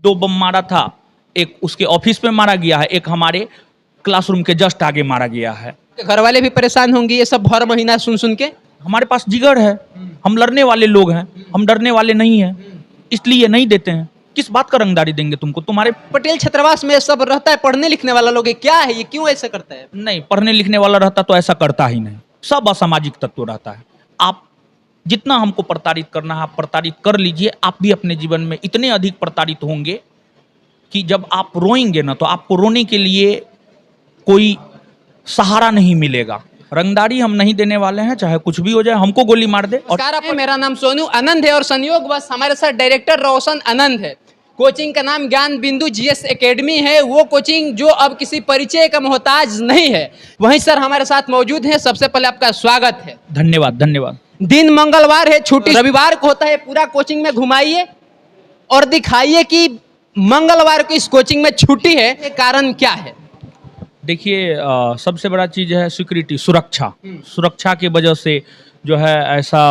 2 बम मारा था, एक उसके ऑफिस में मारा गया है, एक हमारे क्लासरूम के जस्ट आगे मारा गया है। घर वाले भी परेशान होंगे ये सब हर महीना सुन सुन के। हमारे पास जिगर है, हम लड़ने वाले लोग हैं, हम डरने वाले नहीं हैं, इसलिए नहीं देते हैं। किस बात का रंगदारी देंगे तुमको? तुम्हारे पटेल छात्रावास में सब रहता है, पढ़ने लिखने वाला लोग है, क्या है ये, क्यों ऐसा करता है? नहीं, पढ़ने लिखने वाला रहता तो ऐसा करता ही नहीं। सब असामाजिक तत्व रहता है। आप जितना हमको प्रताड़ित करना है आप प्रताड़ित कर लीजिए। आप भी अपने जीवन में इतने अधिक प्रताड़ित होंगे कि जब आप रोएंगे ना तो आपको रोने के लिए कोई सहारा नहीं मिलेगा। रंगदारी हम नहीं देने वाले हैं, चाहे कुछ भी हो जाए, हमको गोली मार दे। और नमस्कार, मेरा नाम सोनू आनंद है और संयोग बस हमारे साथ डायरेक्टर रोशन आनंद है। कोचिंग का नाम ज्ञान बिंदु जीएस एकेडमी है, वो कोचिंग जो अब किसी परिचय का मोहताज नहीं है। वहीं सर हमारे साथ मौजूद हैं, सबसे पहले आपका स्वागत है। धन्यवाद धन्यवाद। दिन मंगलवार है, छुट्टी रविवार को होता है। पूरा कोचिंग में घुमाइए और दिखाइए कि मंगलवार को इस कोचिंग में छुट्टी है, ये कारण क्या है? देखिए, सबसे बड़ा चीज़ है सिक्योरिटी, सुरक्षा। सुरक्षा की वजह से जो है ऐसा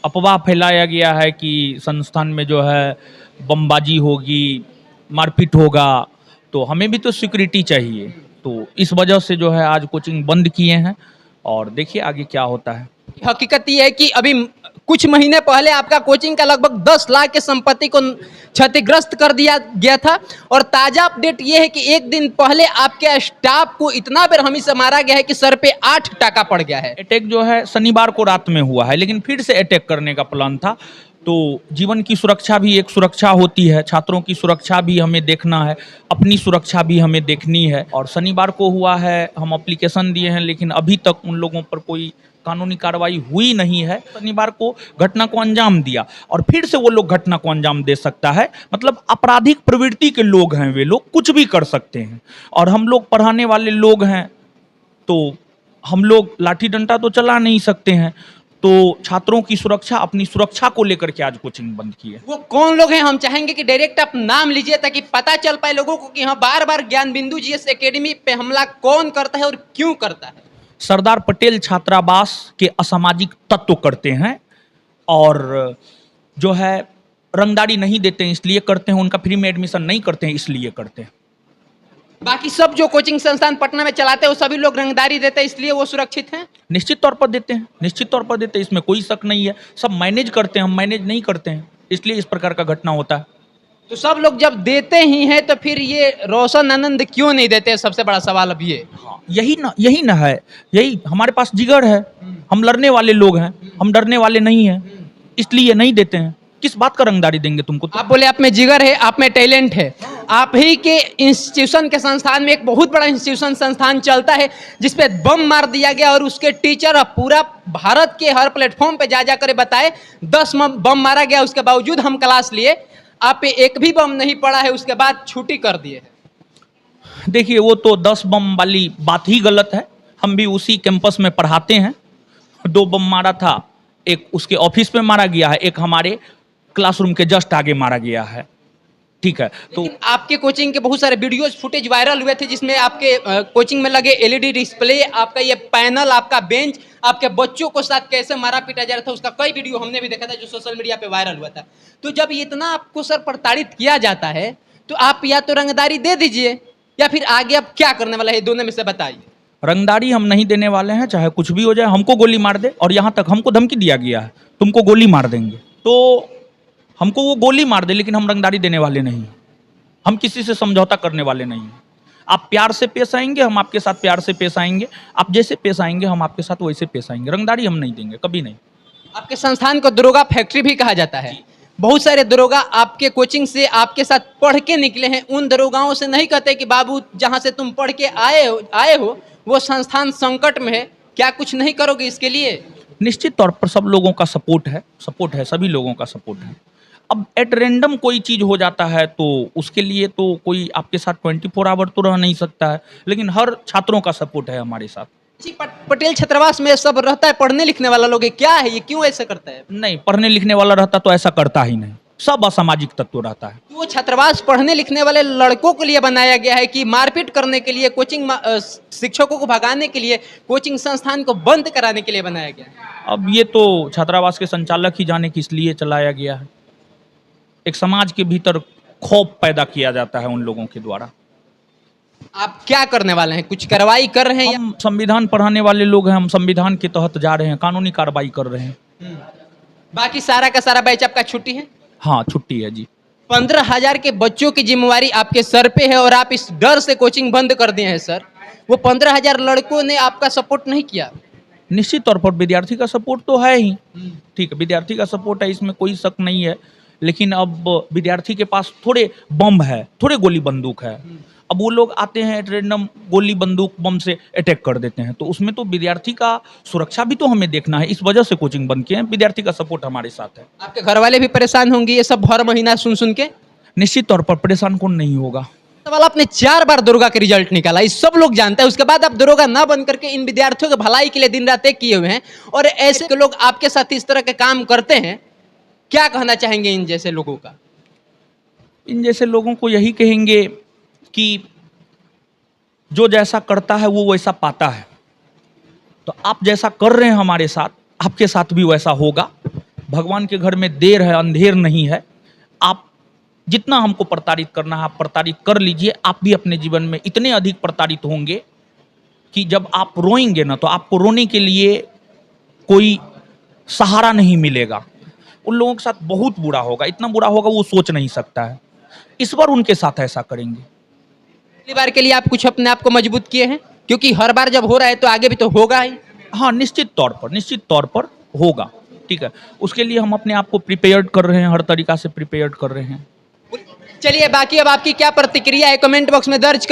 अफवाह फैलाया गया है कि संस्थान में जो है बमबाजी होगी, मारपीट होगा, तो हमें भी तो सिक्योरिटी चाहिए। तो इस वजह से जो है आज कोचिंग बंद किए हैं और देखिए आगे क्या होता है। हकीकत ये है कि अभी कुछ महीने पहले आपका कोचिंग का लगभग 10 लाख के संपत्ति को क्षतिग्रस्त कर दिया गया था और ताजा अपडेट ये है कि एक दिन पहले आपके स्टाफ को इतना बेरहमी से मारा गया है कि सर पे 8 टाका पड़ गया है। अटैक जो है शनिवार को रात में हुआ है, लेकिन फिर से अटैक करने का प्लान था। तो जीवन की सुरक्षा भी एक सुरक्षा होती है, छात्रों की सुरक्षा भी हमें देखना है, अपनी सुरक्षा भी हमें देखनी है। और शनिवार को हुआ है, हम एप्लीकेशन दिए हैं, लेकिन अभी तक उन लोगों पर कोई कानूनी कार्रवाई हुई नहीं है। शनिवार को घटना को अंजाम दिया और फिर से वो लोग घटना को अंजाम दे सकता है। मतलब आपराधिक प्रवृत्ति के लोग हैं, वे लोग कुछ भी कर सकते हैं। और हम लोग पढ़ाने वाले लोग हैं, तो हम लोग लाठी डंडा तो चला नहीं सकते हैं। तो छात्रों की सुरक्षा, अपनी सुरक्षा को लेकर के आज कोचिंग बंद की है। वो कौन लोग हैं, हम चाहेंगे कि डायरेक्ट आप नाम लीजिए ताकि पता चल पाए लोगों को कि हाँ बार बार ज्ञान बिंदु जीएस एकेडमी पे हमला कौन करता है और क्यों करता है। सरदार पटेल छात्रावास के असामाजिक तत्व करते हैं और जो है रंगदारी नहीं देते हैं इसलिए करते हैं, उनका फ्री में एडमिशन नहीं करते हैं इसलिए करते हैं। बाकी सब जो कोचिंग संस्थान पटना में चलाते हैं वो सभी लोग रंगदारी देते हैं इसलिए वो सुरक्षित हैं। निश्चित तौर पर देते हैं, निश्चित तौर पर देते हैं, इसमें कोई शक नहीं है। सब मैनेज करते हैं, हम मैनेज नहीं करते हैं, इसलिए इस प्रकार का घटना होता है। तो सब लोग जब देते ही हैं तो फिर ये रोशन आनंद क्यों नहीं देते? सबसे बड़ा सवाल अब ये। हाँ, यही ना है, यही हमारे पास जिगर है, हम लड़ने वाले लोग हैं, हम डरने वाले नहीं हैं, इसलिए नहीं देते हैं। किस बात का रंगदारी देंगे तुमको? आप बोले आप में जिगर है, आप में टैलेंट है। आप ही के इंस्टीट्यूशन के संस्थान में एक बहुत बड़ा इंस्टीट्यूशन संस्थान चलता है जिसपे बम मार दिया गया और उसके टीचर पूरा भारत के हर प्लेटफॉर्म पे जा कर बताए 10 बम मारा गया, उसके बावजूद हम क्लास लिए, आप पे एक भी बम नहीं पड़ा है, उसके बाद छुट्टी कर दिए है। देखिए, वो तो 10 बम वाली बात ही गलत है। हम भी उसी कैंपस में पढ़ाते हैं। 2 बम मारा था, एक उसके ऑफिस में मारा गया है, एक हमारे क्लासरूम के जस्ट आगे मारा गया है। ठीक है, तो आपके कोचिंग के बहुत सारे वीडियोज फुटेज वायरल हुए थे जिसमें आपके कोचिंग में लगे एलईडी डिस्प्ले, आपका ये पैनल, आपका बेंच, आपके बच्चों को साथ कैसे मारा पीटा जा रहा था, उसका कई वीडियो हमने भी देखा था जो सोशल मीडिया पे वायरल हुआ था। तो जब इतना आपको सर प्रताड़ित किया जाता है तो आप या तो रंगदारी दे दीजिए या फिर आगे आप क्या करने वाला है, दोनों में से बताइए। रंगदारी हम नहीं देने वाले हैं, चाहे कुछ भी हो जाए, हमको गोली मार दे। और यहाँ तक हमको धमकी दिया गया है, तुमको गोली मार देंगे, तो हमको वो गोली मार दे, लेकिन हम रंगदारी देने वाले नहीं, हम किसी से समझौता करने वाले नहीं। आप प्यार से पेश आएंगे, हम आपके साथ प्यार से पेश आएंगे, आप जैसे पेश आएंगे हम आपके साथ वैसे पेश आएंगे। रंगदारी हम नहीं देंगे, कभी नहीं। आपके संस्थान को दरोगा फैक्ट्री भी कहा जाता है। बहुत सारे दरोगा आपके कोचिंग से आपके साथ पढ़ के निकले हैं। उन दरोगाओं से नहीं कहते कि बाबू जहां से तुम पढ़ के आए हो वो संस्थान संकट में है, क्या कुछ नहीं करोगे इसके लिए? निश्चित तौर पर सब लोगों का सपोर्ट है, सभी लोगों का सपोर्ट है। अब एट रैंडम कोई चीज़ हो जाता है तो उसके लिए तो कोई आपके साथ 24 आवर तो रह नहीं सकता है, लेकिन हर छात्रों का सपोर्ट है हमारे साथ। जी, पटेल छात्रावास में सब रहता है, पढ़ने लिखने वाला लोग है, क्या है ये, क्यों ऐसा करता है? नहीं, पढ़ने लिखने वाला रहता तो ऐसा करता ही नहीं। सब असामाजिक तत्व रहता है। वो छात्रावास पढ़ने लिखने वाले लड़कों के लिए बनाया गया है कि मारपीट करने के लिए, कोचिंग शिक्षकों को भगाने के लिए, कोचिंग संस्थान को बंद कराने के लिए बनाया गया है? अब ये तो छात्रावास के संचालक ही जाने कि इसलिए चलाया गया है। एक समाज के भीतर खौफ पैदा किया जाता है उन लोगों के द्वारा। आप क्या करने वाले हैं, कुछ कार्रवाई कर रहे हैं या हम संविधान पढ़ाने वाले लोग हैं, हम संविधान के तहत जा रहे हैं, कानूनी कार्रवाई कर रहे हैं। बाकी सारा का सारा बैच आपका छुट्टी है? हाँ, छुट्टी है जी। 15,000 के बच्चों की जिम्मेवारी आपके सर पे है और आप इस डर से कोचिंग बंद कर दिए हैं सर। वो 15,000 लड़कों ने आपका सपोर्ट नहीं किया। निश्चित तौर पर विद्यार्थी का सपोर्ट तो है ही, ठीक है, विद्यार्थी का सपोर्ट है, इसमें कोई शक नहीं है। लेकिन अब विद्यार्थी के पास थोड़े बम है, थोड़े गोली बंदूक है। अब वो लोग आते हैं रैंडम गोली बंदूक बम से अटैक कर देते हैं, तो उसमें तो विद्यार्थी का सुरक्षा भी तो हमें देखना है। इस वजह से कोचिंग बंद किए हैं। विद्यार्थी का सपोर्ट हमारे साथ है। आपके घर वाले भी परेशान होंगे ये सब हर महीना सुन सुन के? निश्चित तौर पर परेशान कौन नहीं होगा। सवाल, आपने 4 बार दरोगा के रिजल्ट निकाला, ये सब लोग जानते हैं। उसके बाद आप दरोगा ना बन करके इन विद्यार्थियों के भलाई के लिए दिन रात एक किए हुए हैं, और ऐसे के लोग आपके साथ इस तरह के काम करते हैं। क्या कहना चाहेंगे इन जैसे लोगों का? इन जैसे लोगों को यही कहेंगे कि जो जैसा करता है वो वैसा पाता है। तो आप जैसा कर रहे हैं हमारे साथ, आपके साथ भी वैसा होगा। भगवान के घर में देर है, अंधेर नहीं है। आप जितना हमको प्रताड़ित करना है आप प्रताड़ित कर लीजिए। आप भी अपने जीवन में इतने अधिक प्रताड़ित होंगे कि जब आप रोएंगे ना, तो आपको रोने के लिए कोई सहारा नहीं मिलेगा। उन लोगों के साथ बहुत बुरा होगा, इतना बुरा होगा वो सोच नहीं सकता है। इस बार उनके साथ ऐसा करेंगे। पहली बार के लिए आप कुछ अपने आप को मजबूत किए हैं, क्योंकि हर बार जब हो रहा है तो आगे भी तो होगा ही। हाँ, निश्चित तौर पर होगा, ठीक है। उसके लिए हम अपने आप को प्रिपेयर्ड कर रहे हैं, हर तरीका से प्रिपेयर्ड कर रहे हैं। चलिए, बाकी अब आपकी क्या प्रतिक्रिया है कमेंट बॉक्स में दर्ज करिए।